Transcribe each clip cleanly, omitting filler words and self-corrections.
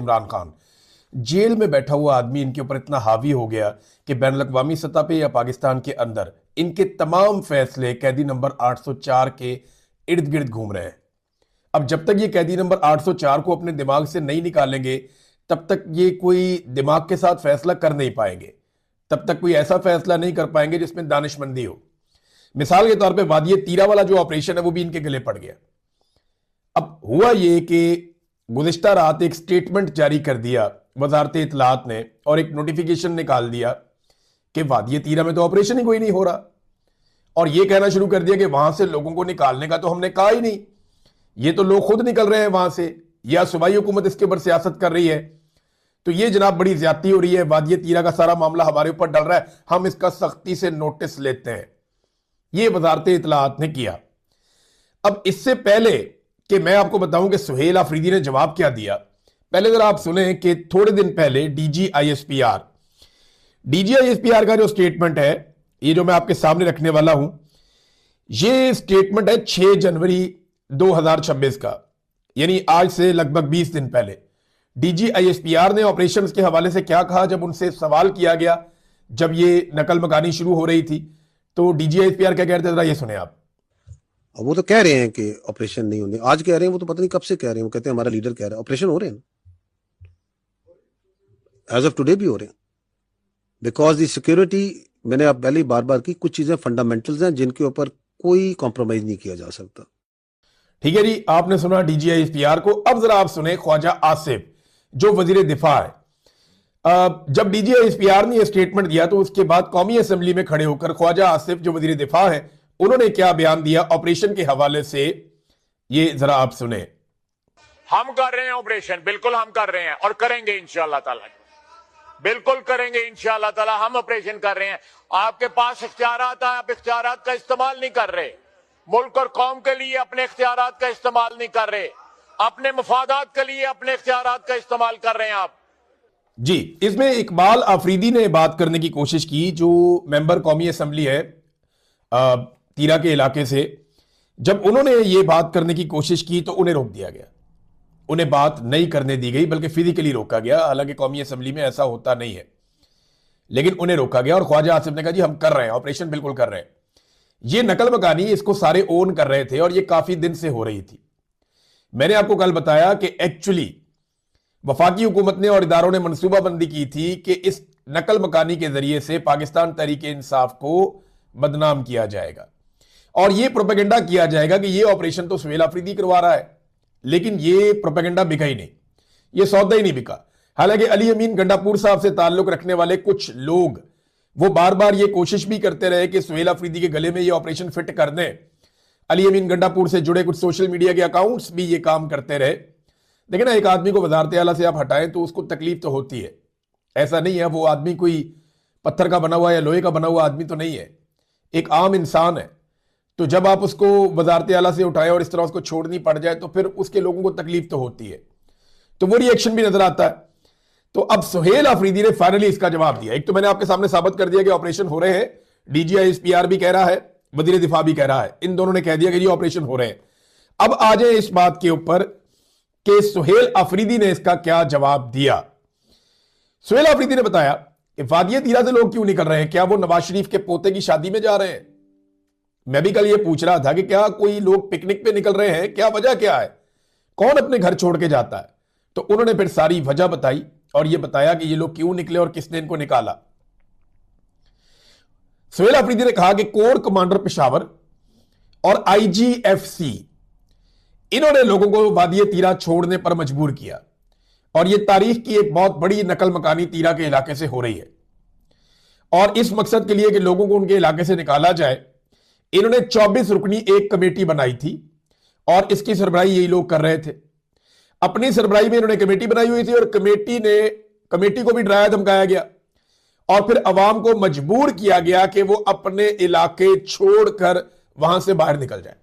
Imran Khan jail में बैठा हुआ आदमी इनके ऊपर इतना हावी हो गया कि बैनुल अक़वामी सतह पे या पाकिस्तान के अंदर इनके तमाम फैसले कैदी नंबर 804 के इर्द गिर्द घूम रहे हैं। अब जब तक ये कैदी नंबर 804 को अपने दिमाग से नहीं निकालेंगे तब तक ये कोई दिमाग के साथ फैसला कर नहीं पाएंगे, तब तक कोई ऐसा फैसला नहीं कर पाएंगे जिसमें दानिशमंदी हो। मिसाल के तौर पे वादिये तीरा वाला जो ऑपरेशन है वो भी इनके गले पड़ गया। अब हुआ ये कि गुज़िश्ता रात एक स्टेटमेंट जारी कर दिया वजारत इत्तलात ने और एक नोटिफिकेशन निकाल दिया कि वादिये तीरा में तो ऑपरेशन ही कोई नहीं हो रहा, और ये कहना शुरू कर दिया कि वहां से लोगों को निकालने का तो हमने कहा ही नहीं, ये तो लोग खुद निकल रहे हैं वहां से, या सूबाई हुकूमत इसके ऊपर सियासत कर रही है। तो ये जनाब बड़ी ज्यादती हो रही है, वादिये तीरा का सारा मामला हमारे ऊपर डल रहा है, हम इसका सख्ती से नोटिस लेते हैं। ये वजारत इत्तलात ने किया। अब इससे पहले कि मैं आपको बताऊं कि सुहेल आफरीदी ने जवाब क्या दिया, पहले जरा आप सुने कि थोड़े दिन पहले डीजीआईएसपीआर का जो स्टेटमेंट है, ये जो मैं आपके सामने रखने वाला हूं, ये स्टेटमेंट है 6 जनवरी 2026 का, यानी आज से लगभग 20 दिन पहले। डीजीआईएसपीआर ने ऑपरेशंस के हवाले से क्या कहा जब उनसे सवाल किया गया, जब ये नकल मकानी शुरू हो रही थी, तो डीजीआईएसपीआर क्या कह रहे थे, जरा ये सुने आप। अब वो तो कह रहे हैं कि ऑपरेशन नहीं होने, आज कह रहे हैं, वो तो पता नहीं कब से कह रहे हैं, वो कहते हैं हमारा लीडर कह रहा है ऑपरेशन हो रहे हैं, एज ऑफ टुडे भी हो रहे हैं, बिकॉज दी सिक्योरिटी, मैंने आप पहले ही बार बार की, कुछ चीजें फंडामेंटल्स हैं जिनके ऊपर कोई कॉम्प्रोमाइज नहीं किया जा सकता। ठीक है जी, आपने सुना डीजीआईएसपीआर को। अब जरा आप सुने ख्वाजा आसिफ जो वजीर दिफा है। जब डीजीआईएसपीआर ने यह स्टेटमेंट दिया तो उसके बाद कौमी असेंबली में खड़े होकर ख्वाजा आसिफ जो वजीर दिफा है उन्होंने क्या बयान दिया ऑपरेशन के हवाले से, ये जरा आप सुने। हम कर रहे हैं ऑपरेशन, बिल्कुल हम कर रहे हैं और करेंगे इंशाअल्लाह ताला, बिल्कुल करेंगे इंशाअल्लाह ताला। हम ऑपरेशन कर रहे हैं, आपके पास इख्तियारात हैं, आप इख्तियारात का इस्तेमाल नहीं कर रहे, मुल्क और कौम के लिए अपने इख्तियारात का इस्तेमाल नहीं कर रहे, अपने मफादात के लिए अपने इख्तियारात का इस्तेमाल कर रहे हैं आप जी। इसमें इकबाल आफरीदी ने बात करने की कोशिश की, जो मेंबर कौमी असेंबली है तीरा के इलाके से। जब उन्होंने ये बात करने की कोशिश की तो उन्हें रोक दिया गया, उन्हें बात नहीं करने दी गई, बल्कि फिजिकली रोका गया। हालांकि कौमी असेंबली में ऐसा होता नहीं है, लेकिन उन्हें रोका गया और ख्वाजा आसिफ ने कहा जी हम कर रहे हैं ऑपरेशन, बिल्कुल कर रहे हैं। ये नकल मकानी इसको सारे ओन कर रहे थे और ये काफी दिन से हो रही थी। मैंने आपको कल बताया कि एक्चुअली वफाकी हुकूमत ने और इदारों ने मनसूबाबंदी की थी कि इस नकल मकानी के जरिए से पाकिस्तान तहरीक इंसाफ को बदनाम किया जाएगा और ये प्रोपेगेंडा किया जाएगा कि ये ऑपरेशन तो सुहेल आफरीदी करवा रहा है। लेकिन ये प्रोपेगेंडा बिका ही नहीं, ये सौदा ही नहीं बिका। हालांकि अली अमीन गंडापुर साहब से ताल्लुक रखने वाले कुछ लोग वो बार बार ये कोशिश भी करते रहे कि सुहेल आफरीदी के गले में ये ऑपरेशन फिट कर दें। अली अमीन गंडापुर से जुड़े कुछ सोशल मीडिया के अकाउंट्स भी ये काम करते रहे। लेकिन एक आदमी को वजारत आला से आप हटाएं तो उसको तकलीफ तो होती है, ऐसा नहीं है वो आदमी कोई पत्थर का बना हुआ या लोहे का बना हुआ आदमी तो नहीं है, एक आम इंसान है। तो जब आप उसको वजारत आला से उठाएं और इस तरह उसको छोड़नी पड़ जाए तो फिर उसके लोगों को तकलीफ तो होती है, तो वो रिएक्शन भी नजर आता है। तो अब सुहेल आफरीदी ने फाइनली इसका जवाब दिया। एक तो मैंने आपके सामने साबित कर दिया कि ऑपरेशन हो रहे हैं, डीजीआईएसपीआर भी कह रहा है, वजीर दिफा भी कह रहा है, इन दोनों ने कह दिया कि ये ऑपरेशन हो रहे हैं। अब आ जाए इस बात के ऊपर कि सुहेल आफरीदी ने इसका क्या जवाब दिया। सुहेल आफरीदी ने बताया कि वादिये तीरा से लोग क्यों निकल रहे हैं, क्या वो नवाज शरीफ के पोते की शादी में जा रहे हैं? मैं भी कल ये पूछ रहा था कि क्या कोई लोग पिकनिक पे निकल रहे हैं, क्या वजह क्या है, कौन अपने घर छोड़ के जाता है? तो उन्होंने फिर सारी वजह बताई और ये बताया कि ये लोग क्यों निकले और किसने इनको निकाला। सुहेल आफरीदी ने कहा कि कोर कमांडर पेशावर और आईजीएफसी इन्होंने लोगों को वादिये तीरा छोड़ने पर मजबूर किया और यह तारीख की एक बहुत बड़ी नकल मकानी तीरा के इलाके से हो रही है। और इस मकसद के लिए कि लोगों को उनके इलाके से निकाला जाए, इन्होंने 24 रुकनी एक कमेटी बनाई थी और इसकी सरबराही यही लोग कर रहे थे। अपनी सरबराही में इन्होंने कमेटी बनाई हुई थी और कमेटी को भी डराया धमकाया गया और फिर अवाम को मजबूर किया गया कि वो अपने इलाके छोड़कर वहां से बाहर निकल जाए।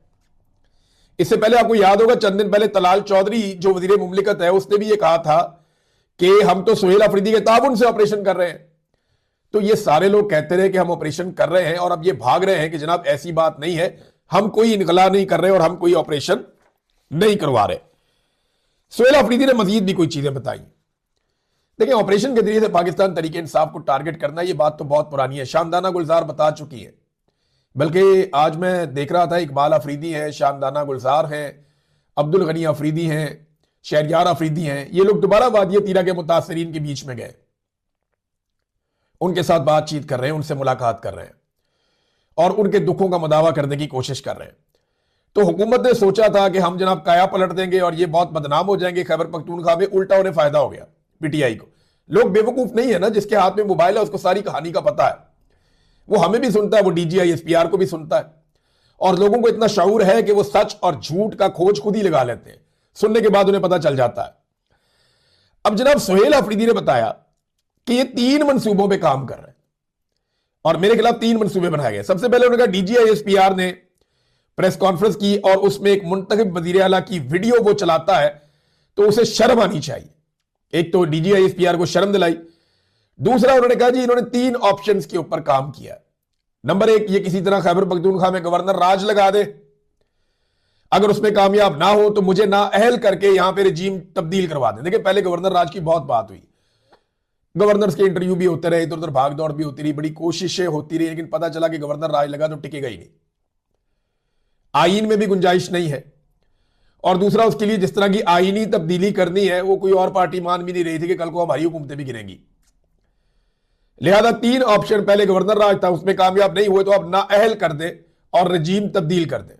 इससे पहले आपको याद होगा चंद दिन पहले तलाल चौधरी जो वजीर मुमलिकत है उसने भी ये कहा था कि हम तो सुहेल आफरीदी के ताउन से ऑपरेशन कर रहे हैं। तो ये सारे लोग कहते रहे कि हम ऑपरेशन कर रहे हैं और अब ये भाग रहे हैं कि जनाब ऐसी बात नहीं है, हम कोई इनकला नहीं कर रहे और हम कोई ऑपरेशन नहीं करवा रहे। सुहेल आफरीदी ने मजीद भी कोई चीजें बताई। देखिए, ऑपरेशन के जरिए से पाकिस्तान तरीके इंसाफ को टारगेट करना, ये बात तो बहुत पुरानी है, शानदाना गुलजार बता चुकी है। बल्कि आज मैं देख रहा था, इकबाल अफरीदी हैं, शानदाना गुलजार हैं, अब्दुल गनी अफरीदी हैं, शहरयार अफरीदी हैं, ये लोग दोबारा वादिया तीरा के मुतासरीन के बीच में गए, उनके साथ बातचीत कर रहे हैं, उनसे मुलाकात कर रहे हैं और उनके दुखों का मुदावा करने की कोशिश कर रहे हैं। तो हुकूमत ने सोचा था कि हम जनाब काया पलट देंगे और ये बहुत बदनाम हो जाएंगे खैबर पख्तूनख्वा में, उल्टा उन्हें फायदा हो गया पीटीआई को। लोग बेवकूफ नहीं है ना, जिसके हाथ में मोबाइल है उसको सारी कहानी का पता है, वो हमें भी सुनता है, वो डीजीआई एसपीआर को भी सुनता है, और लोगों को इतना शऊर है कि वो सच और झूठ का खोज खुद ही लगा लेते हैं, सुनने के बाद उन्हें पता चल जाता है। अब जनाब सुहेल अफरीदी ने बताया कि ये 3 मंसूबों पे काम कर रहे हैं और मेरे खिलाफ 3 मंसूबे बनाए गए। सबसे पहले उन्होंने कहा डीजीआई एसपीआर ने प्रेस कॉन्फ्रेंस की और उसमें एक मुंतखब वजीर आला की वीडियो वो चलाता है तो उसे शर्म आनी चाहिए। एक तो डीजीआई एसपीआर को शर्म दिलाई, दूसरा उन्होंने कहा जी इन्होंने 3 ऑप्शंस के ऊपर काम किया। नंबर 1, ये किसी तरह खैबर पख्तूनख्वा में गवर्नर राज लगा दे, अगर उसमें कामयाब ना हो तो मुझे नाअहल करके यहां पे रजीम तब्दील करवा दें। देखिए, पहले गवर्नर राज की बहुत बात हुई, गवर्नर्स के इंटरव्यू भी होते रहे, इधर उधर भाग दौड़ भी होती रही, बड़ी कोशिशें होती रही, लेकिन पता चला कि गवर्नर राज लगा तो टिकेगा ही नहीं, आईन में भी गुंजाइश नहीं है। और दूसरा, उसके लिए जिस तरह की आईनी तब्दीली करनी है वो कोई और पार्टी मान भी नहीं रही थी कि कल को हमारी हुकूमतें भी गिरेंगी। लिहाजा 3 ऑप्शन, पहले गवर्नर राज था, उसमें कामयाब नहीं हुए तो अब नाअहल कर दे और रजीम तब्दील कर दे।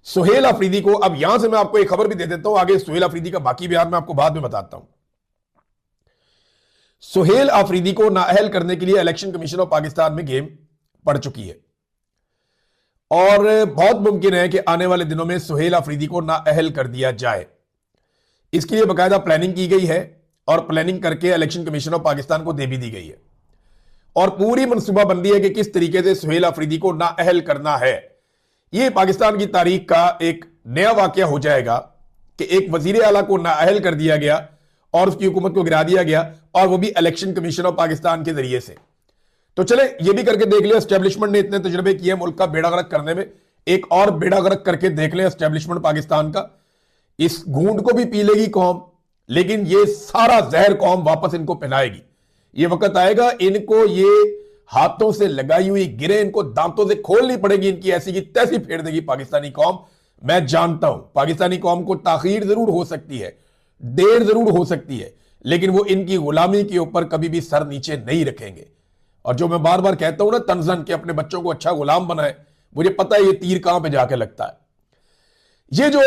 सुहेल अफरीदी को, अब यहां से मैं आपको एक खबर भी दे देता हूं, आगे सुहेल अफरीदी का बाकी बयान मैं आपको बाद में बताता हूं। सुहेल अफरीदी को नाअहल करने के लिए इलेक्शन कमीशन ऑफ पाकिस्तान में गेम पड़ चुकी है और बहुत मुमकिन है कि आने वाले दिनों में सुहेल अफरीदी को नाअहल कर दिया जाए। इसके लिए बाकायदा प्लानिंग की गई है और प्लानिंग करके इलेक्शन कमीशन ऑफ पाकिस्तान को दे भी दी गई है और पूरी मनसूबाबंदी है कि किस तरीके से सुहेल अफरीदी को नाअहल करना है। यह पाकिस्तान की तारीख का एक नया वाकया हो जाएगा कि एक वजीर आला को नाअहल कर दिया गया और उसकी हुकूमत को गिरा दिया गया, और वो भी इलेक्शन कमीशन ऑफ पाकिस्तान के जरिए से। तो चले ये भी करके देख ले, एस्टेब्लिशमेंट ने इतने तजुर्बे किए मुल्क का बेड़ा गर्क करने में, एक और बेड़ा गर्क करके देख ले एस्टेब्लिशमेंट पाकिस्तान का। इस घूंट को भी पी लेगी कौम, लेकिन ये सारा जहर कौम वापस इनको पिलाएगी। ये वक्त आएगा इनको ये हाथों से लगाई हुई गिरे इनको दांतों से खोलनी पड़ेगी, इनकी ऐसी की तैसी फेर देगी पाकिस्तानी कौम। मैं जानता हूं पाकिस्तानी कौम को ताखीर जरूर हो सकती है, देर जरूर हो सकती है, लेकिन वो इनकी गुलामी के ऊपर कभी भी सर नीचे नहीं रखेंगे। और जो मैं बार बार कहता हूं ना तंजन के अपने बच्चों को अच्छा गुलाम बनाए, मुझे पता है ये तीर कहां पे जाके लगता है। ये जो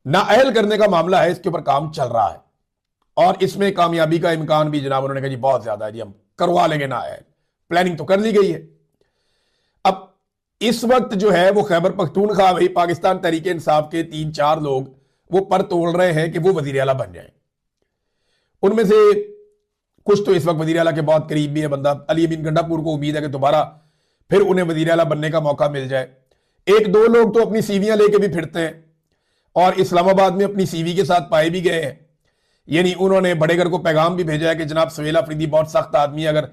नाअहल करने का मामला है इसके ऊपर काम चल रहा है और इसमें कामयाबी का इम्कान भी जनाब उन्होंने कहा जी बहुत ज्यादा है जी, हम करवा लेंगे नाअहल, प्लानिंग तो कर ली गई है। अब इस वक्त जो है वो खैबर पख्तूनख्वा भाई पाकिस्तान तहरीक इंसाफ के 3-4 लोग वो पर तोड़ रहे हैं कि वो वजीर आला बन जाए। उनमें से कुछ तो इस वक्त वजीर आला के बहुत करीब भी है बंदा, अली अमीन गंडापुर को उम्मीद है कि दोबारा फिर उन्हें वजीर आला बनने का मौका मिल जाए। 1-2 लोग तो अपनी सीवियां लेके भी फिरते हैं और इस्लामाबाद में अपनी सीवी के साथ पाए भी गए हैं। यानी उन्होंने बड़ेगर को पैगाम भी भेजा है कि जनाब सुहेल अफरीदी बहुत सख्त आदमी है, अगर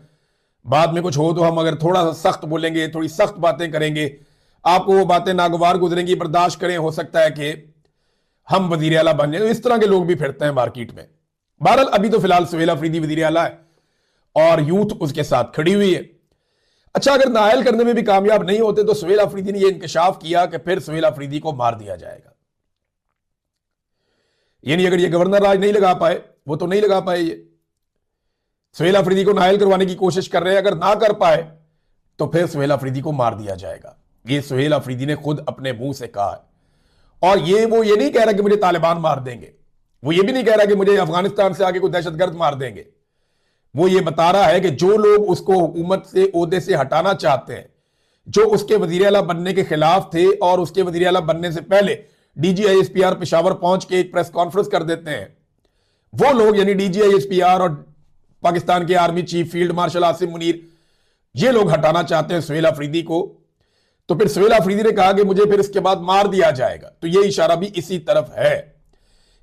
बाद में कुछ हो तो हम अगर थोड़ा सा सख्त बोलेंगे, थोड़ी सख्त बातें करेंगे, आपको वो बातें नागवार गुजरेंगी, बर्दाश्त करें, हो सकता है कि हम वजीर आला बन जाए। तो इस तरह के लोग भी फिरते हैं मार्केट में। बहरहाल अभी तो फिलहाल सुहेल अफरीदी वजीर आला है और यूथ उसके साथ खड़ी हुई है। अच्छा, अगर नाअहल करने में भी कामयाब नहीं होते तो सुहेल अफरीदी ने यह इंकशाफ किया कि फिर सुहेल अफरीदी को मार दिया जाएगा। यानी अगर ये गवर्नर राज नहीं लगा पाए, वो तो नहीं लगा पाए, ये सुहेल अफरीदी को नाअहल करवाने की कोशिश कर रहे हैं, अगर ना कर पाए तो फिर सुहेल अफरीदी को मार दिया जाएगा। ये सुहेल अफरीदी ने खुद अपने मुंह से कहा है। और वो ये नहीं कह रहा कि मुझे तालिबान मार देंगे, वो ये भी नहीं कह रहा कि मुझे अफगानिस्तान से आके कोई दहशतगर्द मार देंगे। वो ये बता रहा है कि जो लोग उसको हुकूमत से ओहदे से हटाना चाहते हैं, जो उसके वजीर आला बनने के खिलाफ थे और उसके वजीर आला बनने से पहले डीजीआईएसपीआर पेशावर पहुंच के एक प्रेस कॉन्फ्रेंस कर देते हैं, वो लोग यानी डीजीआईएसपीआर और पाकिस्तान के army chief field marshal Asim Munir, ये लोग हटाना चाहते हैं सुहेल अफरीदी को। तो फिर सुहेल अफरीदी ने कहा कि मुझे फिर इसके बाद मार दिया जाएगा। तो ये इशारा भी इसी तरफ है,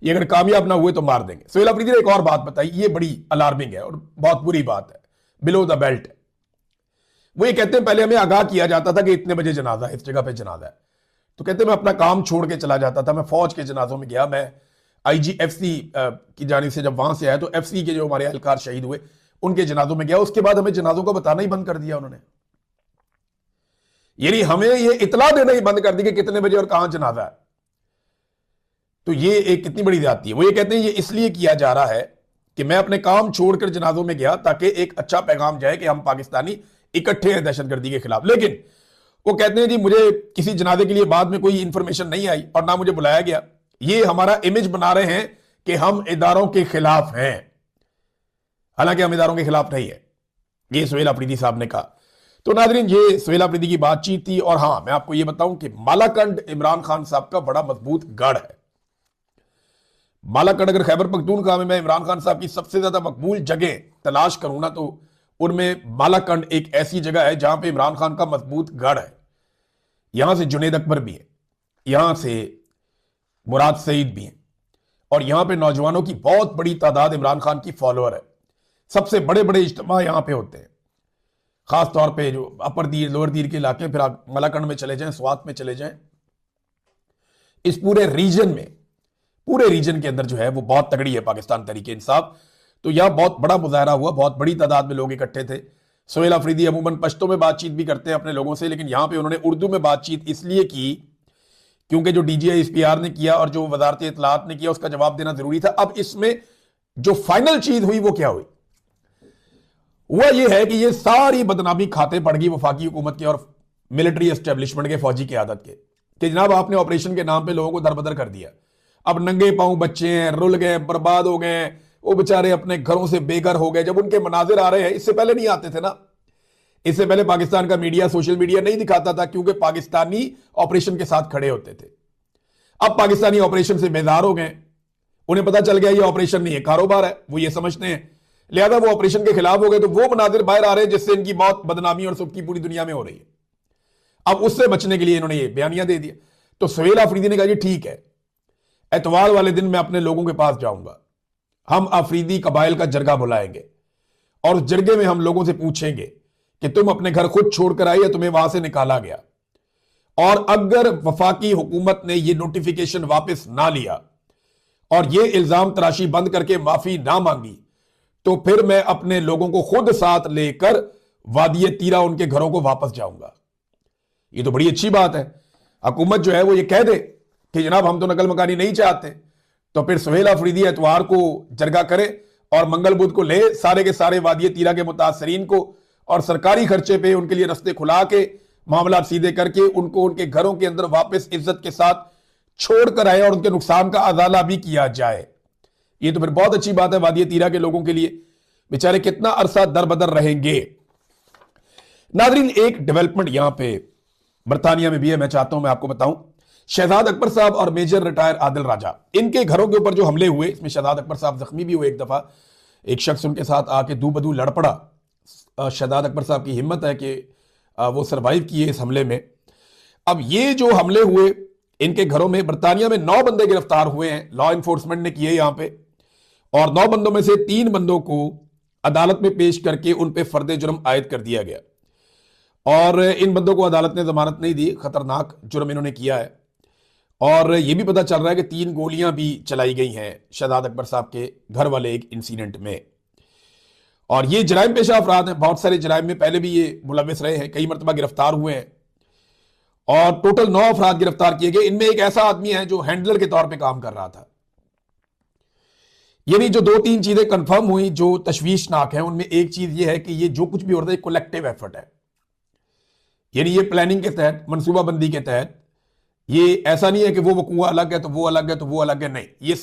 ये अगर कामयाब ना हुए तो मार देंगे। सुहेल अफरीदी ने एक और बात बताई, ये बड़ी अलार्मिंग है और बहुत बुरी बात है, बिलो द बेल्ट है। वो ये कहते हैं पहले हमें आगाह किया जाता था कि इतने बजे जनाजा है, इस जगह पे जनाजा है, तो कहते हैं मैं अपना काम छोड़ के चला जाता था, मैं फौज के जनाजों में गया, मैं आईजीएफसी की जानिब से जब वहां से आया तो एफसी के जो हमारे एहलकार शहीद हुए उनके जनाजों में गया। उसके बाद हमें जनाजों को बताना ही बंद कर दिया उन्होंने, यानी हमें ये इतला देना ही बंद कर दी कि कितने बजे और कहां जनाजा है। तो ये एक कितनी बड़ी ज्यादती है। वो ये कहते हैं ये इसलिए किया जा रहा है कि मैं अपने काम छोड़कर जनाजों में गया ताकि एक अच्छा पैगाम जाए कि हम पाकिस्तानी इकट्ठे हैं दहशतगर्दी के खिलाफ। लेकिन वो कहते हैं जी मुझे किसी जनाजे के लिए बाद में कोई इंफॉर्मेशन नहीं आई और ना मुझे बुलाया गया। ये हमारा इमेज बना रहे हैं कि हम इदारों के खिलाफ हैं, हालांकि हम इदारों के खिलाफ नहीं है, ये सुहेल अफरीदी साहब ने कहा। तो नाजरीन ये सुहेल अफरीदी की बातचीत थी। और हां मैं आपको ये बताऊं कि मालाकंड इमरान खान साहब का बड़ा मजबूत गढ़ है। मालाकंड अगर खैबर पख्तूनख्वा में मैं इमरान खान साहब की सबसे ज्यादा मकबूल जगह तलाश करूं ना तो उनमें मालाकंड एक ऐसी जगह है जहां पे इमरान खान का मजबूत गढ़ है। यहां से जुनेद अकबर भी है, यहां से मुराद सईद भी हैं और यहां पे नौजवानों की बहुत बड़ी तादाद इमरान खान की फॉलोअर है। सबसे बड़े बड़े इज्तिमा यहां पे होते हैं, खास तौर पे जो अपर दीर लोअर दीर के इलाके, फिर आप मालाकंड में चले जाएं, स्वात में चले जाएं, इस पूरे रीजन में, पूरे रीजन के अंदर जो है वो बहुत तगड़ी है पाकिस्तान तहरीक इंसाफ। तो यहां बहुत बड़ा मुजाहरा हुआ, बहुत बड़ी तादाद में लोग इकट्ठे थे। सुहेल अफरीदी अमूमन पश्तो में बातचीत भी करते हैं अपने लोगों से, लेकिन यहां पे उन्होंने उर्दू में बातचीत इसलिए की क्योंकि जो डीजीआई एसपीआर ने किया और जो वजारत इत्तलात ने किया उसका जवाब देना जरूरी था। अब इसमें जो फाइनल चीज हुई वो क्या हुई, हुआ ये है कि ये सारी बदनामी खाते पड़ गई वफाकी हुकूमत के और मिलिट्री एस्टेब्लिशमेंट के, फौजी क़यादत के, कि जनाब आपने ऑपरेशन के नाम पे लोगों को दरबदर कर दिया। अब नंगे पांव बच्चे हैं, रुल गए, बर्बाद हो गए, वो बेचारे अपने घरों से बेघर हो गए। जब उनके मनाजिर आ रहे हैं, इससे पहले नहीं आते थे ना, इससे पहले पाकिस्तान का मीडिया, सोशल मीडिया नहीं दिखाता था क्योंकि पाकिस्तानी ऑपरेशन के साथ खड़े होते थे। अब पाकिस्तानी ऑपरेशन से बेजार हो गए, उन्हें पता चल गया ये ऑपरेशन नहीं है, कारोबार है, वो ये समझते हैं, लिहाजा वो ऑपरेशन के खिलाफ हो गए। तो वो मनाजिर बाहर आ रहे हैं जिससे इनकी बहुत बदनामी और सबकी पूरी दुनिया में हो रही है। अब उससे बचने के लिए इन्होंने ये बयानियां दे दिया। तो सुहेल अफरीदी ने कहा जी ठीक है, एतवार वाले दिन मैं अपने लोगों के पास जाऊंगा, हम अफरीदी कबाइल का जरगा बुलाएंगे और उस जरगे में हम लोगों से पूछेंगे कि तुम अपने घर खुद छोड़कर आए या तुम्हें वहां से निकाला गया, और अगर वफाकी हुकूमत ने यह नोटिफिकेशन वापस ना लिया और यह इल्जाम तराशी बंद करके माफी ना मांगी तो फिर मैं अपने लोगों को खुद साथ लेकर वादी तीरा उनके घरों को वापस जाऊंगा। ये तो बड़ी अच्छी बात है। हुकूमत जो है वो ये कह दे कि जनाब हम तो नकल मकानी नहीं चाहते, तो फिर सुहेल अफरीदी एतवार को जरगा करे और मंगल बुध को ले सारे के सारे वादी तीरा के मुतासरीन को और सरकारी खर्चे पे उनके लिए रस्ते खुला के मामला सीधे करके उनको उनके घरों के अंदर वापस इज्जत के साथ छोड़ कर आए और उनके नुकसान का अजाला भी किया जाए। ये तो फिर बहुत अच्छी बात है वादी तीरा के लोगों के लिए, बेचारे कितना अरसा दरबदर रहेंगे। नाजरीन एक डेवलपमेंट यहां पे बरतानिया में भी है, मैं चाहता हूं मैं आपको बताऊं। शहजाद अकबर साहब और मेजर रिटायर आदिल राजा, इनके घरों के ऊपर जो हमले हुए, इसमें शहजाद अकबर साहब जख्मी भी हुए। एक दफा एक शख्स उनके साथ आके दू बदू लड़ पड़ा। शहजाद अकबर साहब की हिम्मत है कि वो सरवाइव किए इस हमले में। अब ये जो हमले हुए इनके घरों में, बरतानिया में 9 बंदे गिरफ्तार हुए हैं, लॉ इन्फोर्समेंट ने किए यहां पे, और 9 बंदों में से 3 बंदों को अदालत में पेश करके उन पे फर्द जुर्म आयद कर दिया गया और इन बंदों को अदालत ने जमानत नहीं दी। खतरनाक जुर्म इन्होंने किया है। और यह भी पता चल रहा है कि 3 गोलियां भी चलाई गई हैं शहजाद अकबर साहब के घर वाले एक इंसिडेंट में। और ये जराइम पेशा अफराद हैं, बहुत सारे जराइम में पहले भी ये मुलविस रहे हैं, कई मरतबा गिरफ्तार हुए हैं और टोटल 9 अफराद गिरफ्तार किए गए। इनमें एक ऐसा आदमी है जो हैंडलर के तौर पे काम कर रहा था। यानी जो 2-3 चीजें कंफर्म हुई जो तशवीशनाक हैं, उनमें एक चीज ये है कि ये जो कुछ भी हो रहा है कलेक्टिव एफर्ट है, यानी ये प्लानिंग के तहत, मनसूबाबंदी के तहत। ये ऐसा नहीं है कि वो वकूआ अलग है तो वो अलग है तो वो अलग है, नहीं, ये